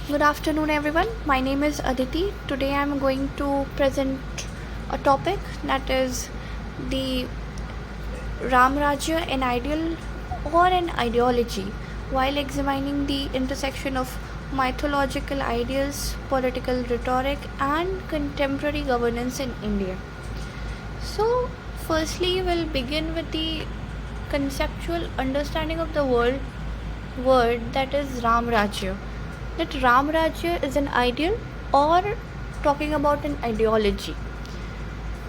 Good afternoon, everyone. My name is Aditi. Today I am going to present a topic that is the Ram Rajya, an ideal or an ideology, while examining the intersection of mythological ideals, political rhetoric, and contemporary governance in India. So, firstly, we'll begin with the conceptual understanding of the word that is Ram Rajya. That Ram Rajya is an ideal or talking about an ideology.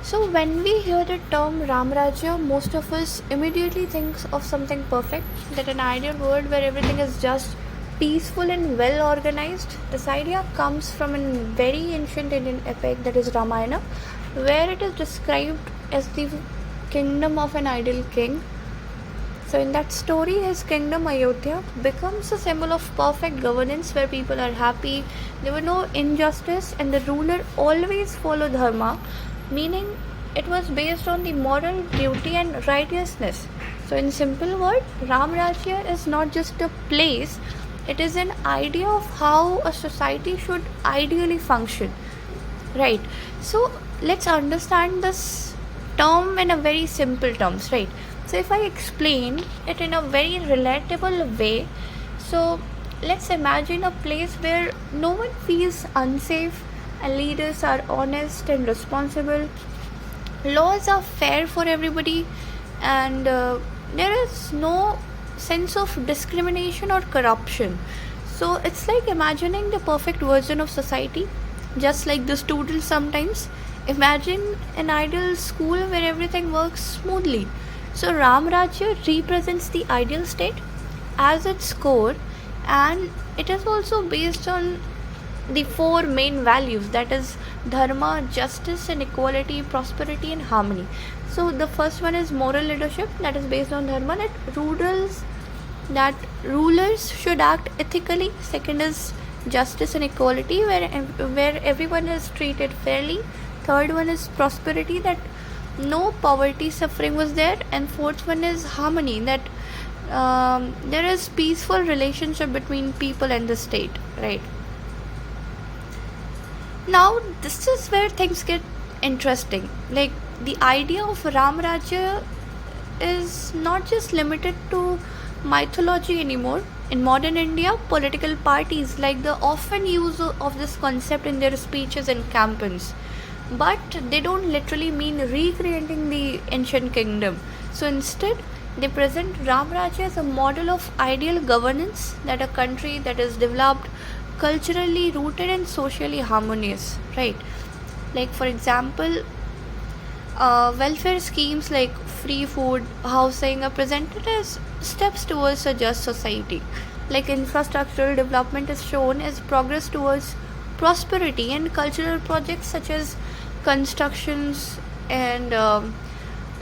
So when we hear the term Ram Rajya, most of us immediately thinks of something perfect, that an ideal world where everything is just peaceful and well organized. This idea comes from a very ancient Indian epic that is Ramayana, where it is described as the kingdom of an ideal king. So in that story, his kingdom Ayodhya becomes a symbol of perfect governance where people are happy, there were no injustice, and the ruler always followed dharma, meaning it was based on the moral duty and righteousness. So in simple word, Ram Rajya is not just a place, it is an idea of how a society should ideally function. Right. So let's understand this term in a very simple terms, right? So if I explain it in a very relatable way, so let's imagine a place where no one feels unsafe and leaders are honest and responsible. Laws are fair for everybody, and there is no sense of discrimination or corruption. So it's like imagining the perfect version of society, just like the students sometimes imagine an ideal school where everything works smoothly. So Ram Rajya represents the ideal state as its core, and it is also based on the four main values, that is dharma, justice and equality, prosperity and harmony. So the first one is moral leadership, that is based on dharma, that rulers should act ethically. Second is justice and equality, where everyone is treated fairly. Third one is prosperity, that no poverty suffering was there. And fourth one is harmony, that there is peaceful relationship between people and the state, right? Now this is where things get interesting. Like the idea of Ram Rajya is not just limited to mythology anymore. In modern India, political parties like the often use of this concept in their speeches and campaigns, but they don't literally mean recreating the ancient kingdom. So instead, they present Ram Rajya as a model of ideal governance, that a country that is developed, culturally rooted and socially harmonious, right? Like for example, welfare schemes like free food, housing are presented as steps towards a just society. Like infrastructural development is shown as progress towards prosperity, and cultural projects such as constructions and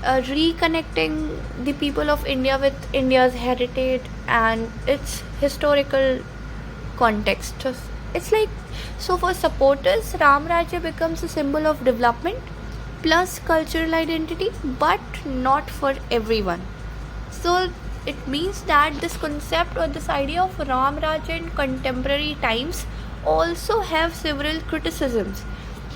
reconnecting the people of India with India's heritage and its historical context. So it's like, so for supporters, Ram Rajya becomes a symbol of development plus cultural identity, but not for everyone. So it means that this concept or this idea of Ram Rajya in contemporary times also have several criticisms.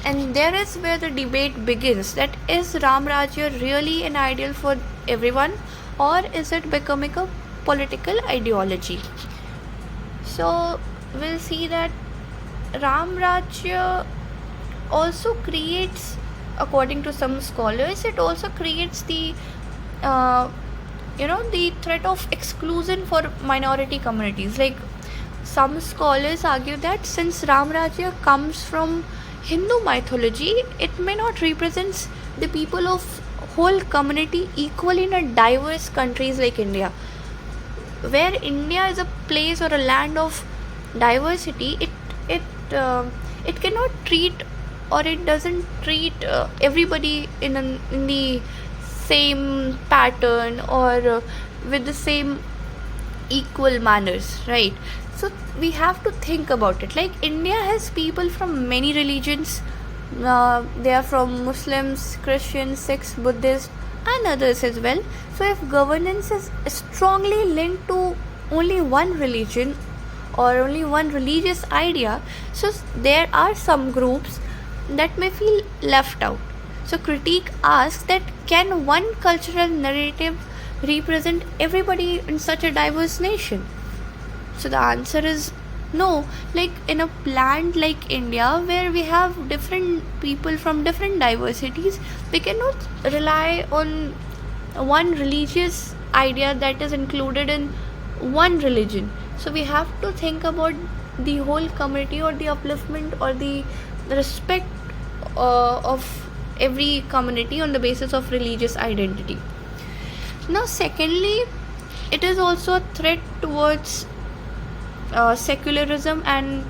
And there is where the debate begins, that is Ram Rajya really an ideal for everyone, or is it becoming a political ideology? So we'll see that Ram Rajya also creates, according to some scholars, it also creates the the threat of exclusion for minority communities. Like some scholars argue that since Ram Rajya comes from Hindu mythology, it may not represent the people of whole community equally in a diverse countries like India. Where India is a place or a land of diversity, it cannot treat, or it doesn't treat everybody in the same pattern, or with the same equal manners, right? So we have to think about it. Like India has people from many religions. They are from Muslims, Christians, Sikhs, Buddhists, and others as well. So if governance is strongly linked to only one religion or only one religious idea, so there are some groups that may feel left out. So critique asks that can one cultural narrative represent everybody in such a diverse nation? So the answer is no. Like in a land like India, where we have different people from different diversities, we cannot rely on one religious idea that is included in one religion. So we have to think about the whole community, or the upliftment, or the respect of every community on the basis of religious identity. Now, secondly, it is also a threat towards secularism and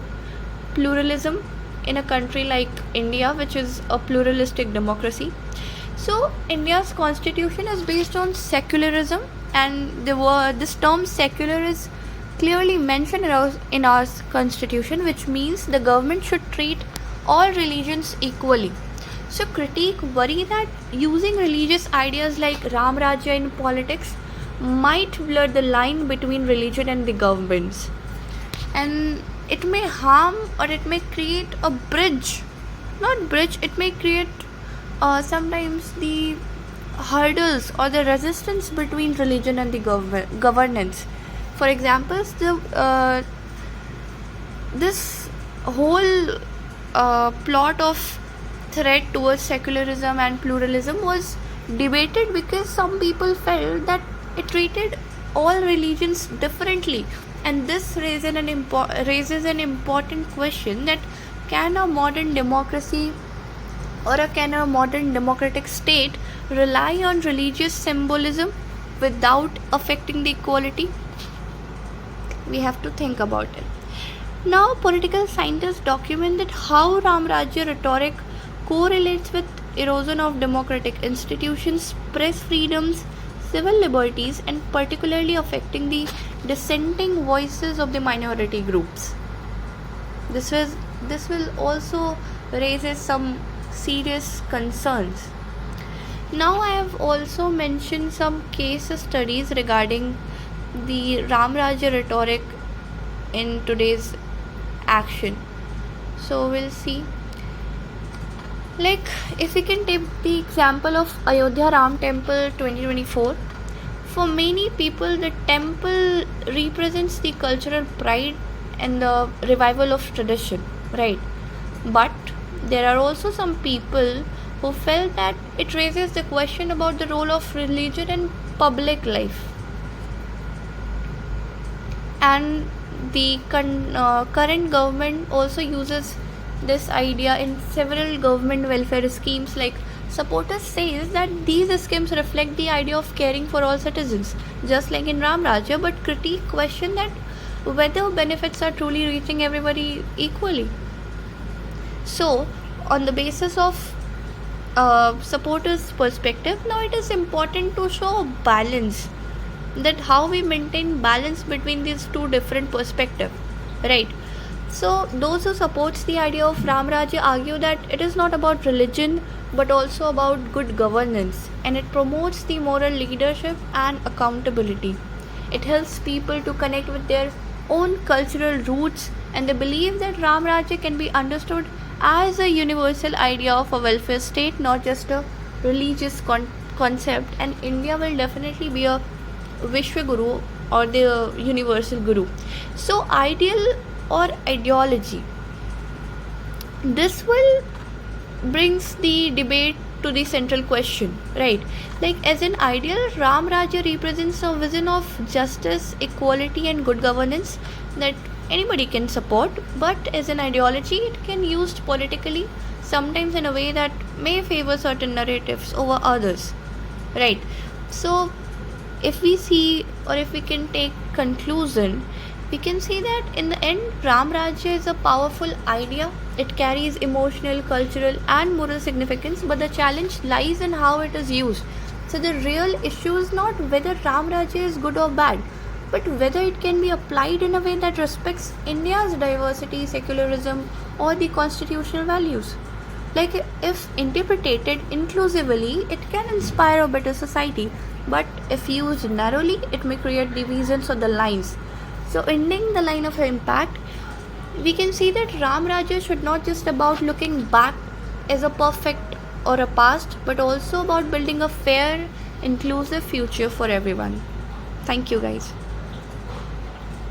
pluralism in a country like India, which is a pluralistic democracy. So, India's constitution is based on secularism, and this term secular is clearly mentioned in our constitution, which means the government should treat all religions equally. So, critique worry that using religious ideas like Ram Rajya in politics might blur the line between religion and the governments, and it may harm, or it may create a bridge, not bridge, it may create sometimes the hurdles or the resistance between religion and the governance. For example, this whole plot of threat towards secularism and pluralism was debated because some people felt that it treated all religions differently, and this raises an important question, that can a modern democracy, or can a modern democratic state rely on religious symbolism without affecting the equality? We have to think about it. Now, political scientists document that how Ram Rajya rhetoric correlates with erosion of democratic institutions, press freedoms, civil liberties, and particularly affecting the dissenting voices of the minority groups. This will also raise some serious concerns. Now, I have also mentioned some case studies regarding the Ram Rajya rhetoric in today's action. So we'll see. Like, if we can take the example of Ayodhya Ram Temple 2024, for many people the temple represents the cultural pride and the revival of tradition, right? But there are also some people who felt that it raises the question about the role of religion in public life. And the current government also uses this idea in several government welfare schemes. Like, supporters says that these schemes reflect the idea of caring for all citizens, just like in Ram Rajya, but critique question that whether benefits are truly reaching everybody equally. So, on the basis of supporters' perspective, now it is important to show balance, that how we maintain balance between these two different perspectives, right? So those who supports the idea of Ram Rajya argue that it is not about religion but also about good governance, and it promotes the moral leadership and accountability. It helps people to connect with their own cultural roots, and they believe that Ram Rajya can be understood as a universal idea of a welfare state, not just a religious concept. And India will definitely be a Vishwa Guru, or the universal Guru. So, ideal or ideology, this will brings the debate to the central question, right? Like, as an ideal, Ram Rajya represents a vision of justice, equality, and good governance that anybody can support. But as an ideology, it can be used politically, sometimes in a way that may favor certain narratives over others, right? So, if we see, or if we can take conclusion, we can see that in the end, Ram Rajya is a powerful idea. It carries emotional, cultural, and moral significance, but the challenge lies in how it is used. So the real issue is not whether Ram Rajya is good or bad, but whether it can be applied in a way that respects India's diversity, secularism, or the constitutional values. Like, if interpreted inclusively, it can inspire a better society, but if used narrowly, it may create divisions or the lines. So, ending the line of impact, we can see that Ram Rajya should not just about looking back as a perfect or a past, but also about building a fair, inclusive future for everyone. Thank you, guys.